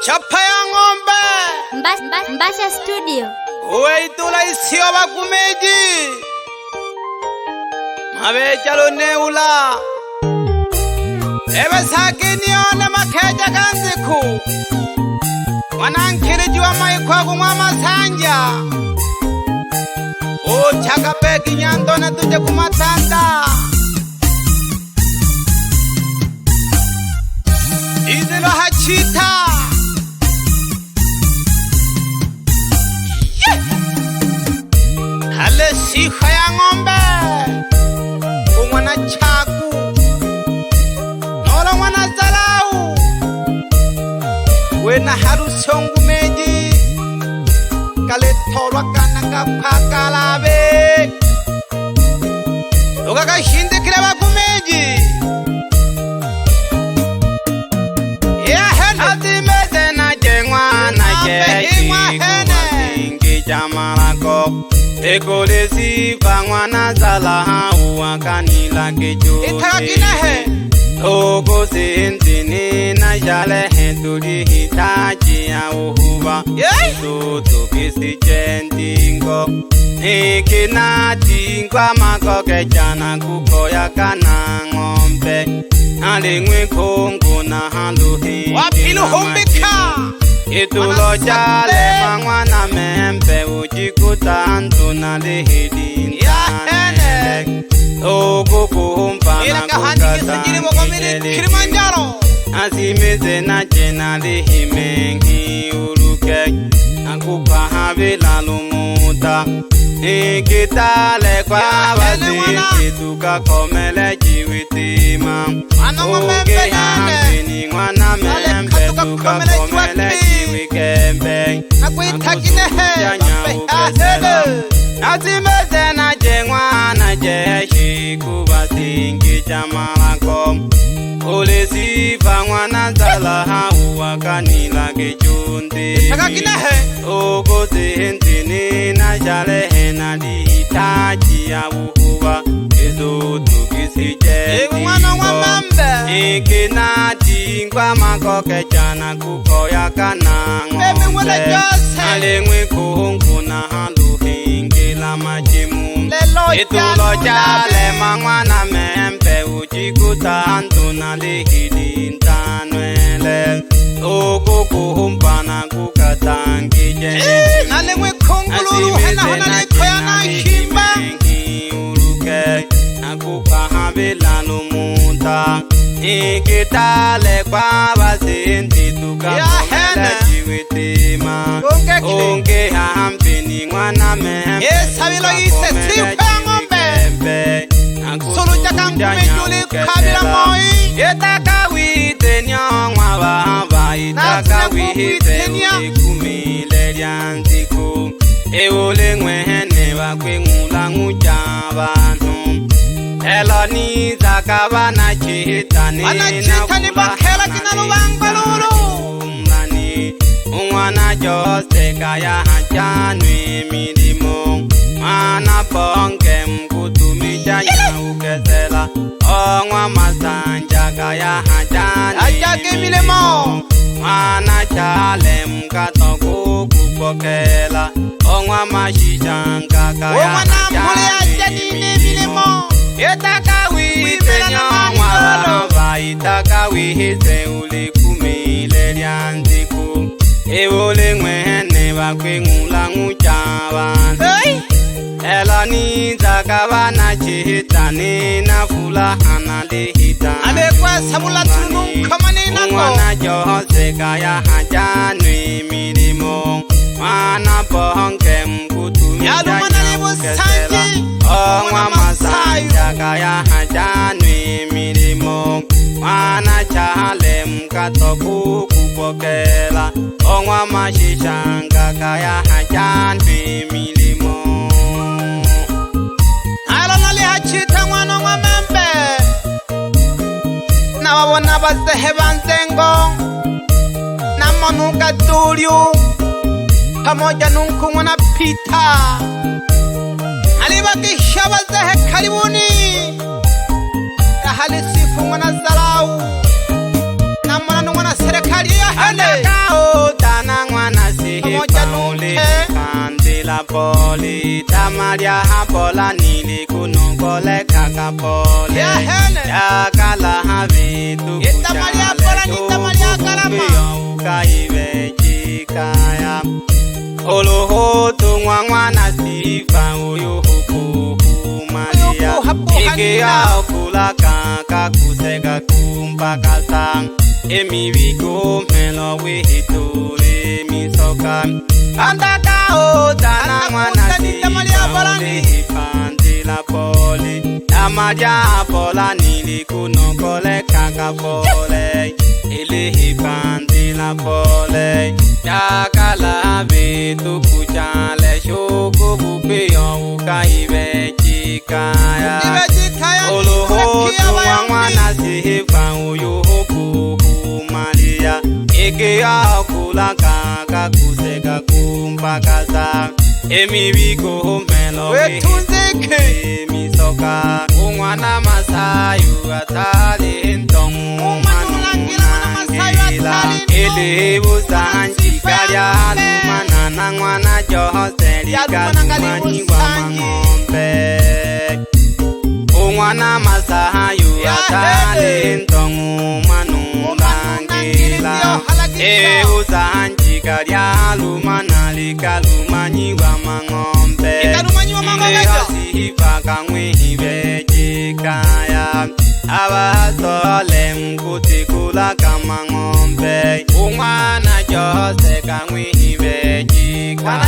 Chapa ya ng'ombe Mbasha Studio. Uwe itula isio bakumeji Mabeja lo neula Ebe sakini one makeja ganziku Wanankiri juwa maikwa kumwa masanja Chaka peki nyandone tuje kumatanda Idilo hachita Hale siha ya ng'ombe Umwana chaku Nola mwana zalau Wena harusi ongu meji Kale torwa kananga pakalabe Loka kashinde kile bakumeji Azimeze na jengwa na jeshi Kumasingi jamalako Ekolesi vangwana zala hauwa kanila kejote Itakakinahe Toko sentini na jale hetuli hitaji ya uhuwa Soto kisi jendingo Ikina tingwa makoke jana kukoya kana ng'ombe Alingwe kongo na haluhi Wapilu humbika Itulo jale mangwana membe Ujikuta antu na lihidi ntanele Ogo kuhumpa na kukata Kilimanjaro Azimeze na jena lihimengi uruke Nakupa habila lumuta Ikitale kwa waziti Tuka komele jiwitima Oge hambini mwana membe Tuka komele jiwikembe Nakuitakinehe Azimeze na jengwa na jeshi Kubasingi jamalako Olesi vangwana zala hauwa kanila kejonde Oko sehentini na jalehe na lihitaji ya uhuwa Ezotu kisi jendi Ikina tingwa makoke jana kukoya kana ng'ombe Alengwe kuhungu na haluhingi la majimu Itulo jale mangwana membe Ujikuta antu na lihidi ntanwele Oko kuhumpa na kukatangi jendi Alengwe konguluru hena hona likoya na shimba Uruke Nakupa habila lumuta Ikitale kwa basinti Tuka komele jiwitima Onge hampini mwana membe Sabilo ise siupe ng'ombe Sulu jaka mkumejuli kabila moi Itaka wite nyongwa baba Itaka wite ulikumile lianziku Eole ngwehene wakwe ngula nguja bantu Elo ni zaka na chitani bakela kina lubangbalulu Mwana jose kaya hachanwi milimo Mwana ponge mkutumisha nyaukesela Ongwa masanja kaya hachanwi milimo Mwana chale mkatoku kupokela Ongwa mashishanga kaya hachanwi milimo Itaka wite nyongwa baba Itaka wihise ulikumile lianziku Eole ngwehene bakwe ngula nguja bantu Ela ni zaka na chihitani na fula hana lihita Alekwa sabula tunu kamani nako Mwana jose kaya hajanwi milimo Mwana ponge mkutumisha nyaukesela Ongwa masanja kaya hajanwi milimo Mwana chale mkatoku kupokela Ongwa mashishanga kaya hajanwi milimo Alo nali hachita mwana ngwa membe Na wabona bazehe banzengo Na manuka tulyu Pamoja nunku mwana pita Alibakisha bazehe karibuni hali sifu mwana zalau na mwana serikali ya hale poli tamaria hapola nili kunongole kakapole ya kala havi tu tamaria pola ni tamaria kalama ukaive jikaya oloho tu ngwana sifa uyu huku maria ike ya kula kaka kusega kumpaka sang emi wigo melo wihituri misoka andaka o dana ngwana sifa ulehi pandila poli tamaria pola nili kunongole kakapole elehi pandila pole yakala betu kuchale shoko bupe yauka ibe chikaya oloho tuwangwana sifa uyuhuku malia eke ya kula kaka kuseka kumpakasa emi wiko melo wetunzeke misoka ungwana masayu atali ntongu ele busanji karya lumana na ngwana johoseri kalumani wa mangombe ungwana masahayu atale ntongu manulangila e busanji karya lumana likalumani wa mangombe ile yosihiva kamwihive jikaya abasole mkutikula kama ngombe umwana jose kamwihive jikaya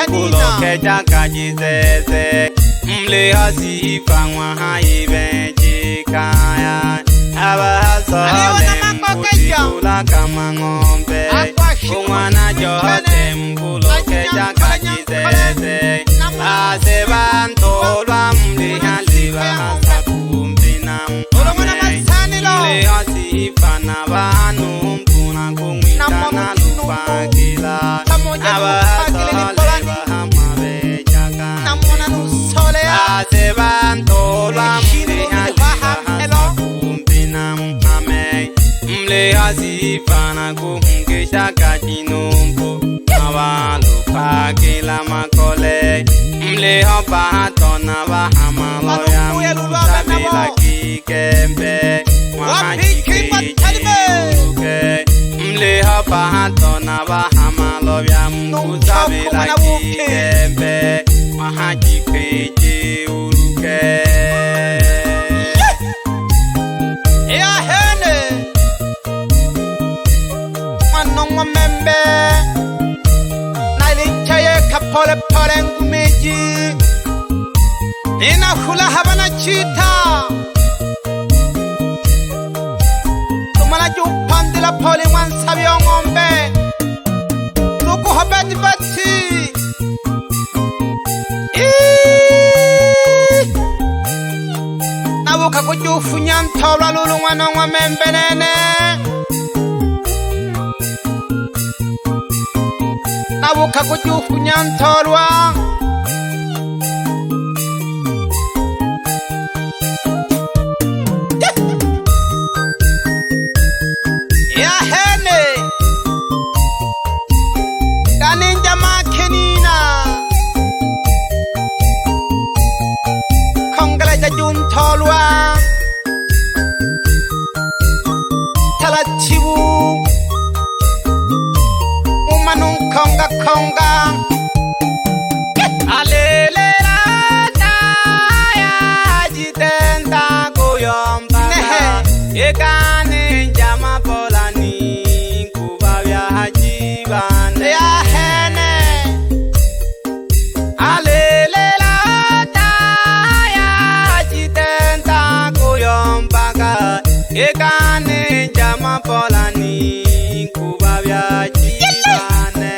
kuloke jakajizeze mle hasifa mwahive jikaya abasole mkutikula kama ngombe umwana jose mkuloke jakajizeze asebantolwa mle haliva hasakumbina mle hasifana vanu mpuna kumwitana lupakila abasole vahamave jakane asebantolwa mle haliva hasakumbina mame mle hasifana kumkisha kachinumpu avalupakila makole mle hopa tona vahamaloya mkusabila kikembe mwahajikijike mle hopa tona vahamaloya mkusabila kikembe mwahajikijike yahene mwanongwa membe pole pole ngumeji nina hula habana chita tumana jupandila pole wansabi ngombe tuku habati bati nabuka kujufunya ntobla lulu mwana ngwa membe nene nabuka kujufunya ntolwa yahene kaninja makenina kongala jajuntolwa talachibu konga konga alelela ya jitenda kuyomba ekane njama polani kubavya hajibane ya hene alelela ya jitenda kuyomba ekane njama polani kubavya hajibane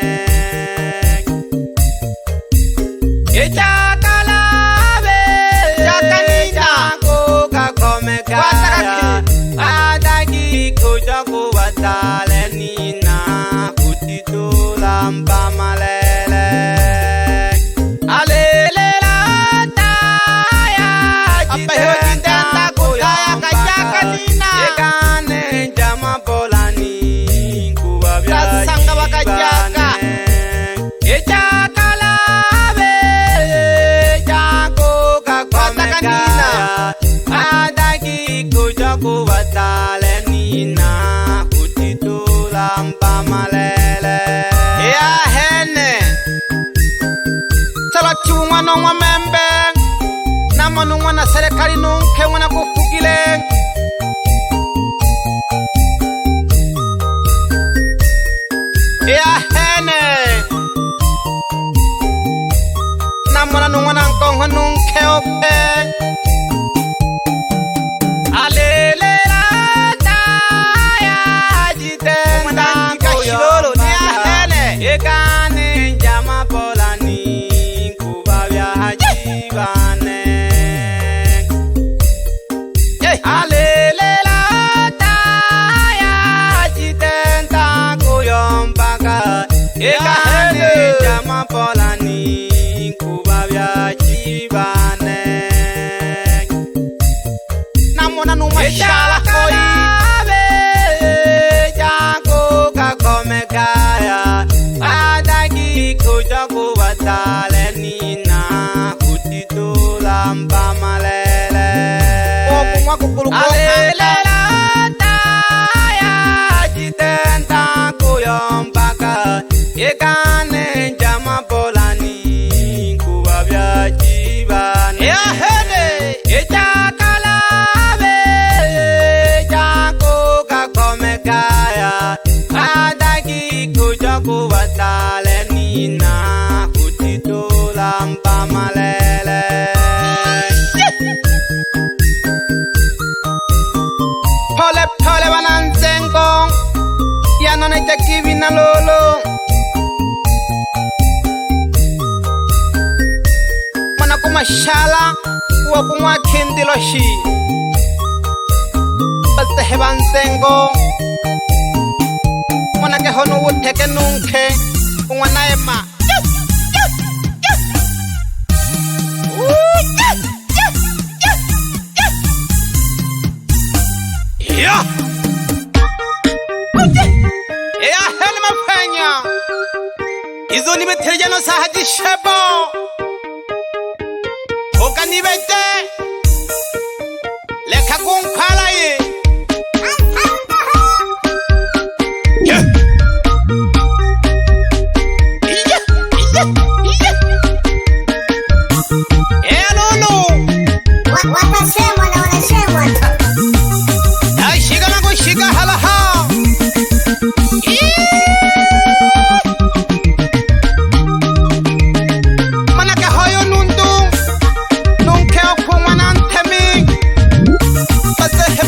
Sanga wakajaka Echakala lampa malele ya hene tala chungwa no membe na manu na serikali nunke wana kufugile ya hene na mwana nungwana nkongo nunke ope alele rata ya jitenda koyo ni ahele ekane jama polani kubabya hajibane alele rata ya jitenda koyo mpaka ekane jama polani kubabya hajibane namona numashala koi jango kakomekaya adagi kuja kubatale nina kutitula mpamalele okumwa kukulukoka taya jitenda kuyompaka ekane njama polani kubabya jibane yahede ejakalabe jango kakomekaya adagi kuja kubatale nina kutitula mpamalele pole pole bananzengo yanonete kibina lolo mana kumashala wa kumwa kindiloshi basehe banzengo mana ke hono wuteke nunke kumwana ema ya ya heli mapenya izo ni beterejano sahaji shebo oka ni bete leka kunkala ye Watasemwa na wanasemwa tu. Shiga langu shiga halaha manake hoyo nundu nunke okumwa na ntemi basehe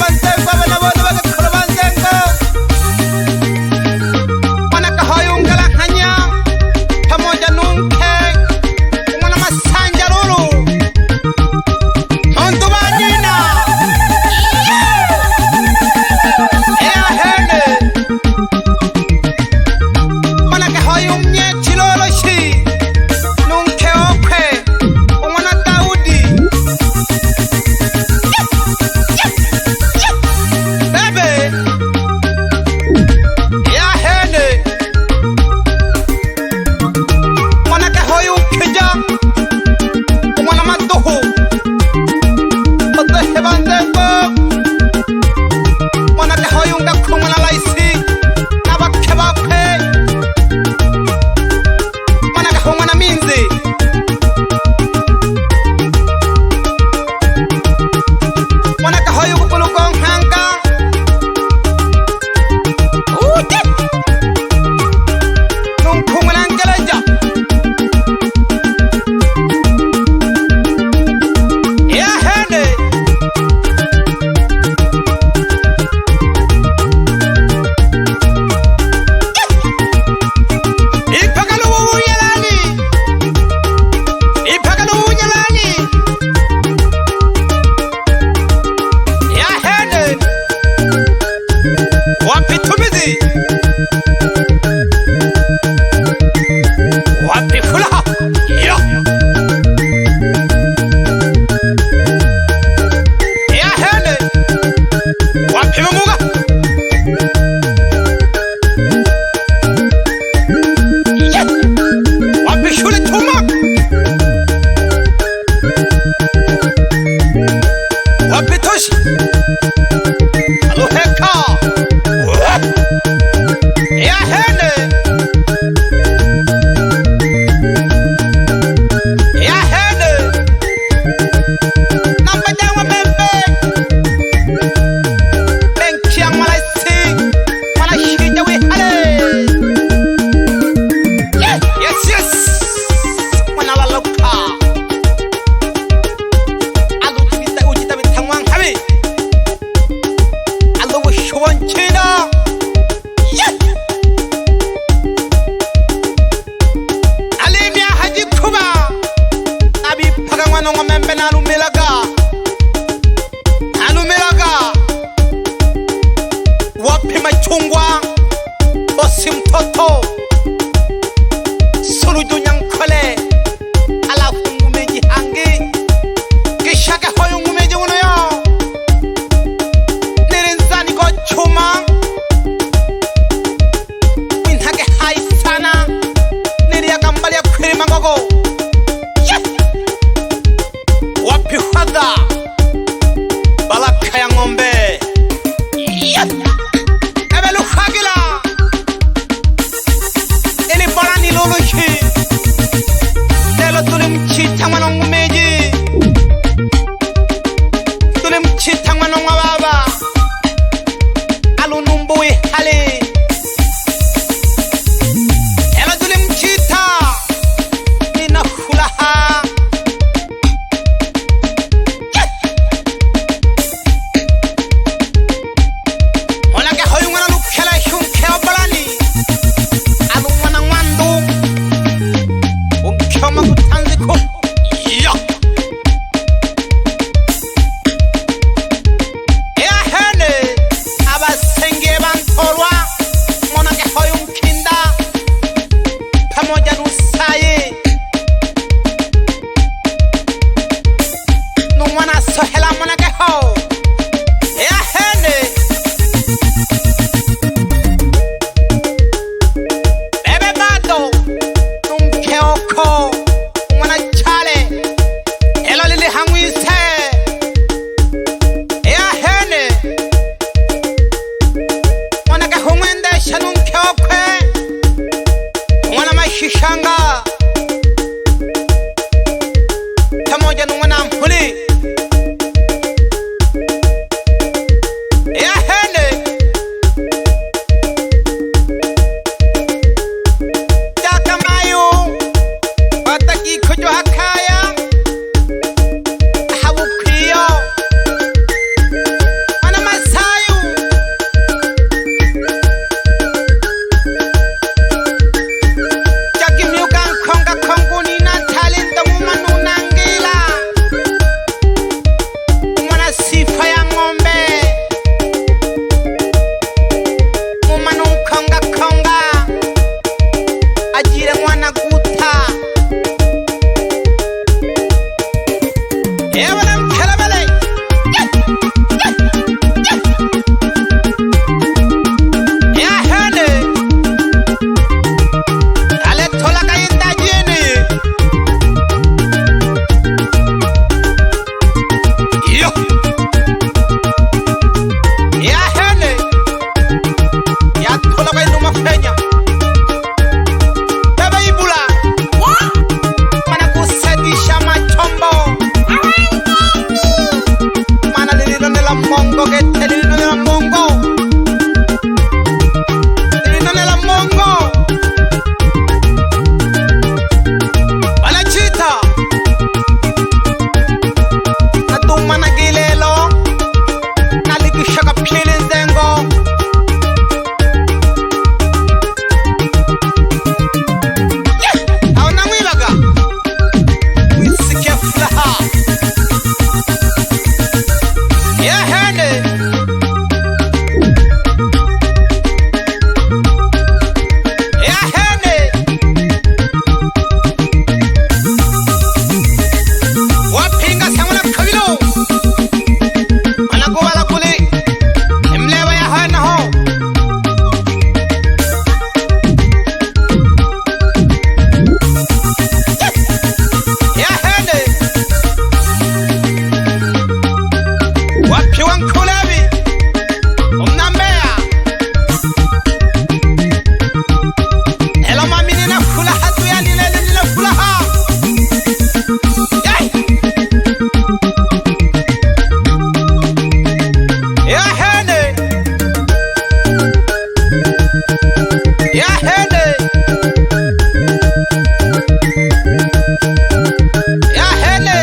Yahene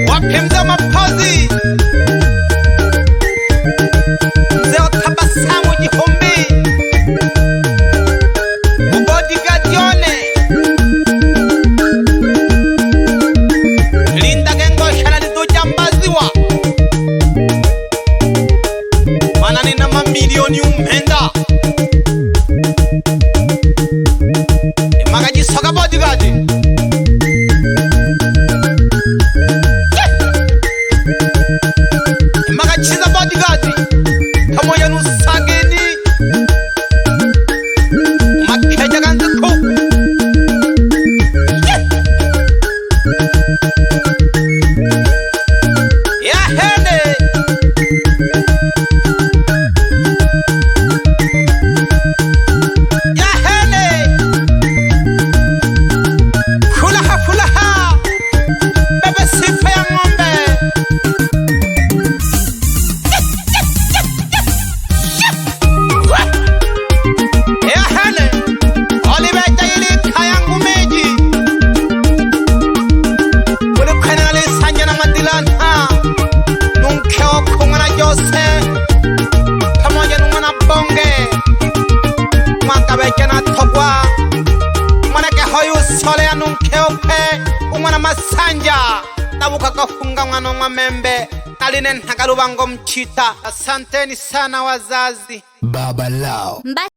wapimza mapozi mzee tabasamu jihumbi bodyguard yone linda gengo shana lidujambaziwa mana nina mamilioni umpenda magajisoka bodyguard magachiza bodyguard pamoja nusageni makeja ganziku Yahene fulaha bebe sifa ya ng'ombe Yahene olibeta ili kayangu meji ulukana lisanya na madilana nunkeo kungana jose pamoja nungana bonge mwakabeja na togwa mwanake hoyu sole ya nunkeo pe umwana masanja tabuka kafunga mwana mwamembe naline ntagarubango mchita. Asanteni sana wazazi. Baba Lao.